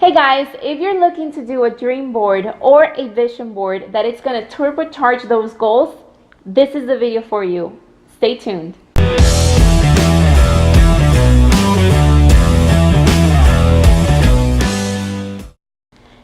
Hey guys, if you're looking to do a dream board or a vision board that it's going to turbocharge those goals, this is the video for you. Stay tuned.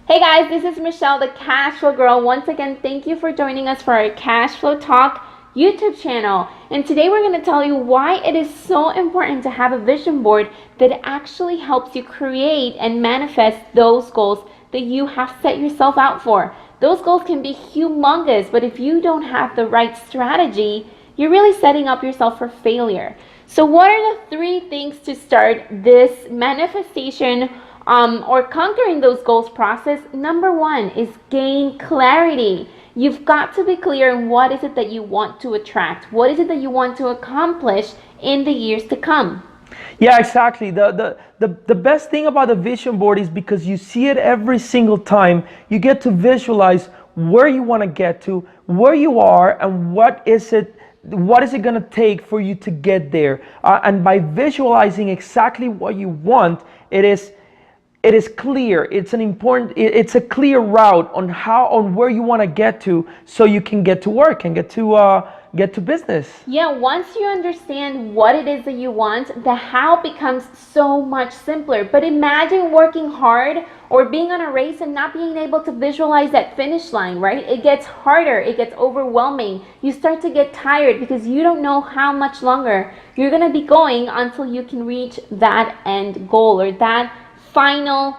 Hey guys, this is Michelle, the Cash Flow Girl. Once again, thank you for joining us for our Cash Flow Talk YouTube channel. And today we're going to tell you why it is so important to have a vision board that actually helps you create and manifest those goals that you have set yourself out for. Those goals can be humongous, but if you don't have the right strategy, you're really setting up yourself for failure. So what are the 3 things to start this manifestation or conquering those goals process? Number 1 is gain clarity. You've got to be clear on what is it that you want to attract. What is it that you want to accomplish in the years to come? Yeah, exactly. The best thing about the vision board is because you see it every single time, you get to visualize where you want to get to, where you are, and what is it going to take for you to get there. And by visualizing exactly what you want, it is clear. It's a clear route on where you want to get to, so you can get to work and get to business. Yeah, once you understand what it is that you want, the how becomes so much simpler. But imagine working hard or being on a race and not being able to visualize that finish line, right? It gets harder, it gets overwhelming. You start to get tired because you don't know how much longer you're going to be going until you can reach that end goal or that final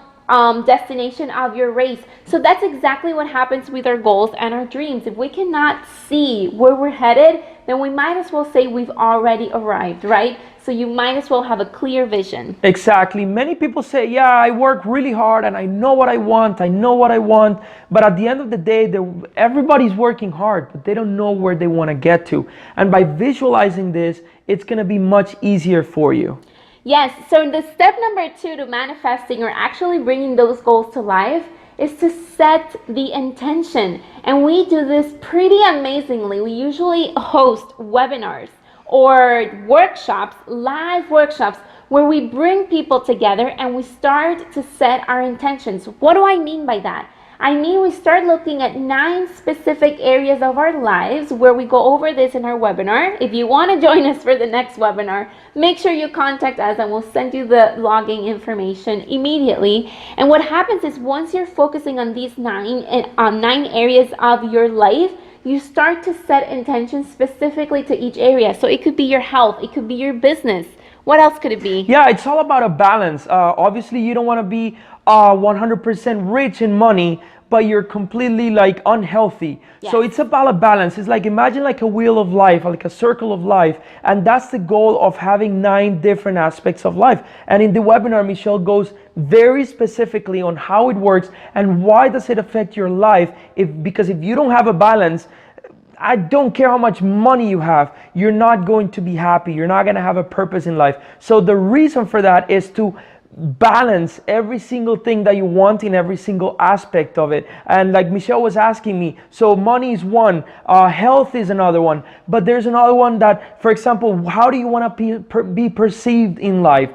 destination of your race. So that's exactly what happens with our goals and our dreams. If we cannot see where we're headed, then we might as well say we've already arrived, right? So you might as well have a clear vision. Exactly. Many people say, yeah, I work really hard and I know what I want. But at the end of the day, everybody's working hard, but they don't know where they want to get to. And by visualizing this, it's going to be much easier for you. Yes, so the step number 2 to manifesting or actually bringing those goals to life is to set the intention. And we do this pretty amazingly. We usually host webinars or workshops, live workshops, where we bring people together and we start to set our intentions. What do I mean by that? I mean, we start looking at 9 specific areas of our lives where we go over this in our webinar. If you want to join us for the next webinar, make sure you contact us and we'll send you the login information immediately. And what happens is once you're focusing on these 9 areas of your life, you start to set intentions specifically to each area. So it could be your health, it could be your business. What else could it be? Yeah, it's all about a balance. Obviously, you don't want to be 100% rich in money, but you're completely unhealthy. Yes. So it's about a balance. It's like, imagine like a wheel of life, like a circle of life. And that's the goal of having 9 different aspects of life. And in the webinar, Michelle goes very specifically on how it works and why does it affect your life. Because if you don't have a balance, I don't care how much money you have, you're not going to be happy. You're not going to have a purpose in life. So the reason for that is to balance every single thing that you want in every single aspect of it. And like Michelle was asking me, so money is one, health is another one, but there's another one that, for example, how do you want to be perceived in life?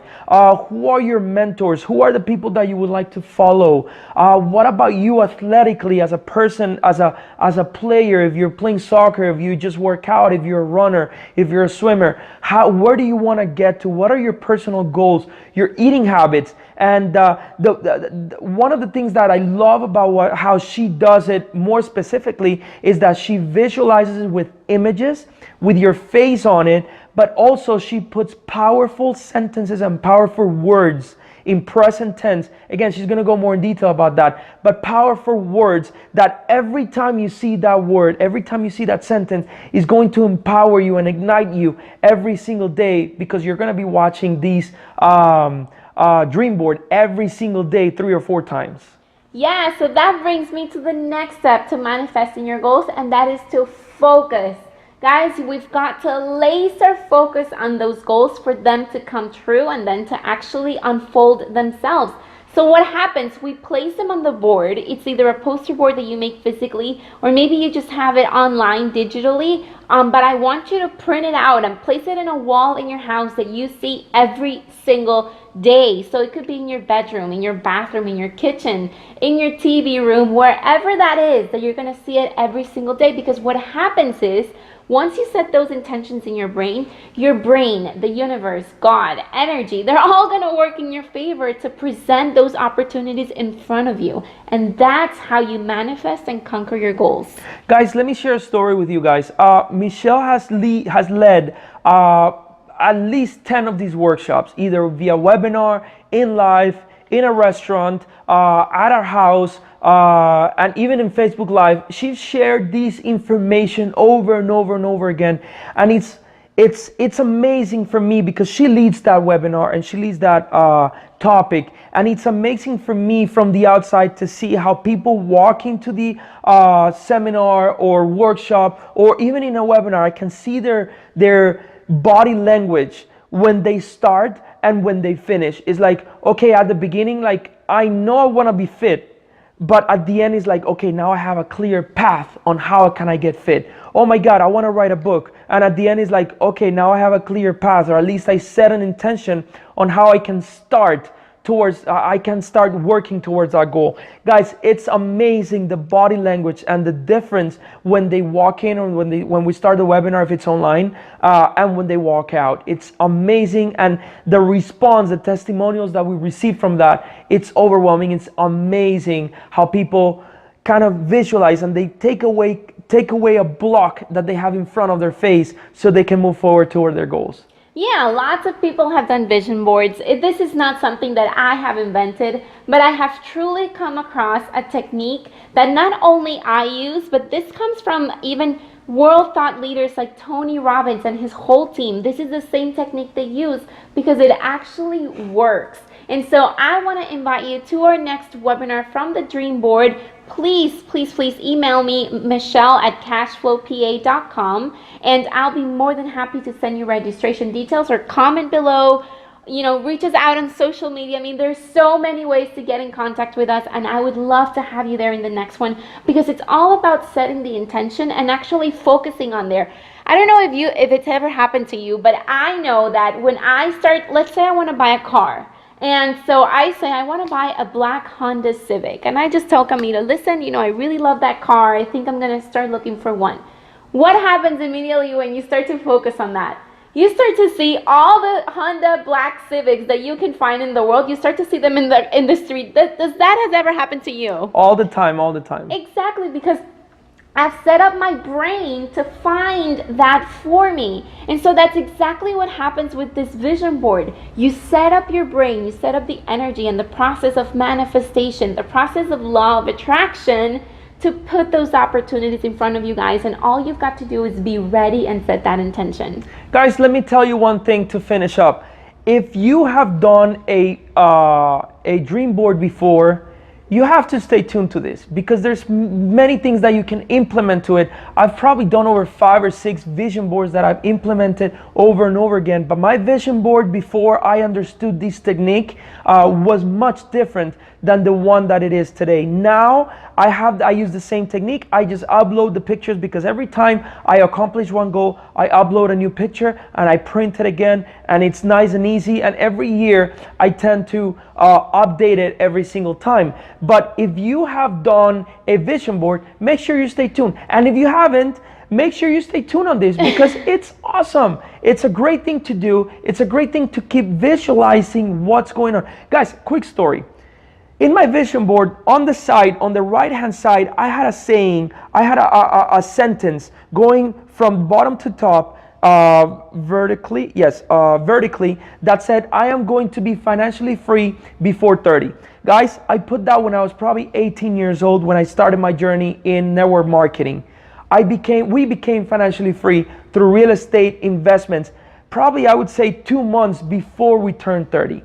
Who are your mentors? Who are the people that you would like to follow? What about you athletically as a person, as a player? If you're playing soccer, if you just work out, if you're a runner, if you're a swimmer, where do you want to get to? What are your personal goals? Your eating habits? And one of the things that I love about how she does it more specifically is that she visualizes it with images, with your face on it, but also she puts powerful sentences and powerful words in present tense. Again, she's going to go more in detail about that, but powerful words that every time you see that word, every time you see that sentence, is going to empower you and ignite you every single day, because you're going to be watching these dream board every single day 3 or 4 times. Yeah, so that brings me to the next step to manifesting your goals, and that is to focus. Guys, we've got to laser focus on those goals for them to come true and then to actually unfold themselves. So what happens, we place them on the board. It's either a poster board that you make physically, or maybe you just have it online digitally But I want you to print it out and place it in a wall in your house that you see every single day. So it could be in your bedroom, in your bathroom, in your kitchen, in your TV room, wherever that is, that you're going to see it every single day. Because what happens is, once you set those intentions in your brain, the universe, God, energy, they're all going to work in your favor to present those opportunities in front of you. And that's how you manifest and conquer your goals. Guys, let me share a story with you guys. Michelle has led at least 10 of these workshops, either via webinar, in live, in a restaurant, at our house, and even in Facebook Live. She's shared this information over and over and over again, and it's amazing for me because she leads that webinar and she leads that topic, and it's amazing for me from the outside to see how people walk into the seminar or workshop or even in a webinar. I can see their body language when they start and when they finish. It's like, okay, at the beginning, like, I know I want to be fit, but at the end it's like, okay, now I have a clear path on how can I get fit. Oh my God, I want to write a book. And at the end it's like, okay, now I have a clear path, or at least I set an intention on how I can start working towards our goal. Guys, it's amazing the body language and the difference when they walk in or when we start the webinar, if it's online, and when they walk out. It's amazing, and the response, the testimonials that we receive from that, it's overwhelming. It's amazing how people kind of visualize and they take away a block that they have in front of their face so they can move forward toward their goals. Yeah, lots of people have done vision boards. This is not something that I have invented, but I have truly come across a technique that not only I use, but this comes from even world thought leaders like Tony Robbins and his whole team. This is the same technique they use because it actually works. And so I want to invite you to our next webinar from the Dream Board. Please email me, michelle@cashflowpa.com, and I'll be more than happy to send you registration details, or comment below, reach us out on social media. I mean, there's so many ways to get in contact with us, and I would love to have you there in the next one, because it's all about setting the intention and actually focusing on there. I don't know if it's ever happened to you, but I know that when I start, let's say I want to buy a car. And so I say, I want to buy a black Honda Civic. And I just tell Camila, listen, I really love that car. I think I'm going to start looking for one. What happens immediately when you start to focus on that? You start to see all the Honda black Civics that you can find in the world. You start to see them in the street. Does that has ever happened to you? All the time. Exactly, because I've set up my brain to find that for me. And so that's exactly what happens with this vision board. You set up your brain, you set up the energy and the process of manifestation, the process of law of attraction, to put those opportunities in front of you guys. And all you've got to do is be ready and set that intention. Guys, let me tell you one thing to finish up. If you have done a dream board before, you have to stay tuned to this, because there's many things that you can implement to it. I've probably done over 5 or 6 vision boards that I've implemented over and over again. But my vision board before I understood this technique was much different than the one that it is today. Now I use the same technique. I just upload the pictures, because every time I accomplish one goal, I upload a new picture and I print it again, and it's nice and easy. And every year I tend to update it every single time. But if you have done a vision board, make sure you stay tuned. And if you haven't, make sure you stay tuned on this, because it's awesome. It's a great thing to do. It's a great thing to keep visualizing what's going on. Guys, quick story. In my vision board, on the side, on the right-hand side, I had a saying, I had a sentence going from bottom to top, vertically, that said, I am going to be financially free before 30. Guys, I put that when I was probably 18 years old, when I started my journey in network marketing. We became financially free through real estate investments, probably I would say 2 months before we turned 30.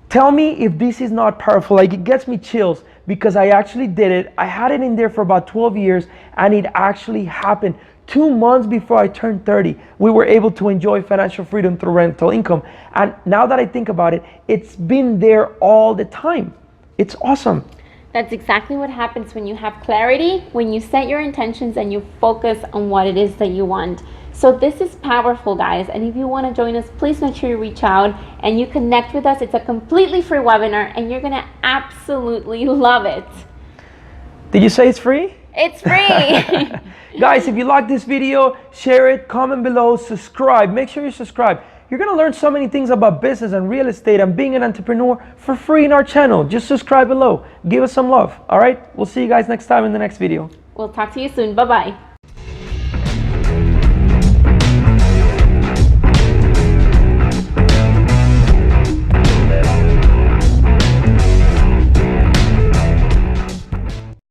Tell me if this is not powerful. Like, it gets me chills, because I actually did it. I had it in there for about 12 years, and it actually happened. 2 months before I turned 30, we were able to enjoy financial freedom through rental income. And now that I think about it, it's been there all the time. It's awesome. That's exactly what happens when you have clarity, when you set your intentions and you focus on what it is that you want. So this is powerful, guys. And if you want to join us, please make sure you reach out and you connect with us. It's a completely free webinar and you're going to absolutely love it. Did you say it's free? It's free. Guys, if you like this video, share it, comment below, subscribe. Make sure you subscribe. You're going to learn so many things about business and real estate and being an entrepreneur for free in our channel. Just subscribe below. Give us some love. All right? We'll see you guys next time in the next video. We'll talk to you soon. Bye-bye.